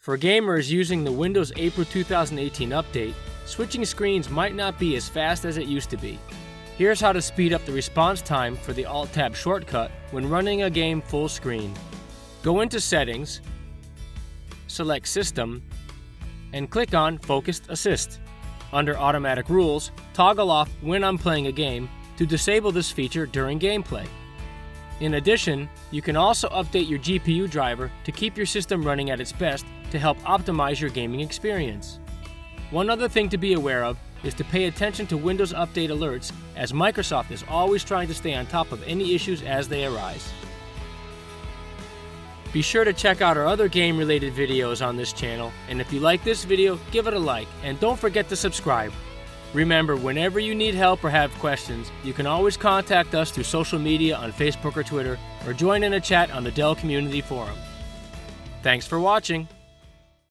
For gamers using the Windows April 2018 update, switching screens might not be as fast as it used to be. Here's how to speed up the response time for the Alt-Tab shortcut when running a game full screen. Go into Settings, select System, and click on Focused Assist. Under Automatic Rules, toggle off when I'm playing a game to disable this feature during gameplay. In addition, you can also update your GPU driver to keep your system running at its best to help optimize your gaming experience. One other thing to be aware of is to pay attention to Windows Update alerts, as Microsoft is always trying to stay on top of any issues as they arise. Be sure to check out our other game-related videos on this channel, and if you like this video, give it a like, and don't forget to subscribe. Remember, whenever you need help or have questions, you can always contact us through social media on Facebook or Twitter, or join in a chat on the Dell Community Forum. Thanks for watching.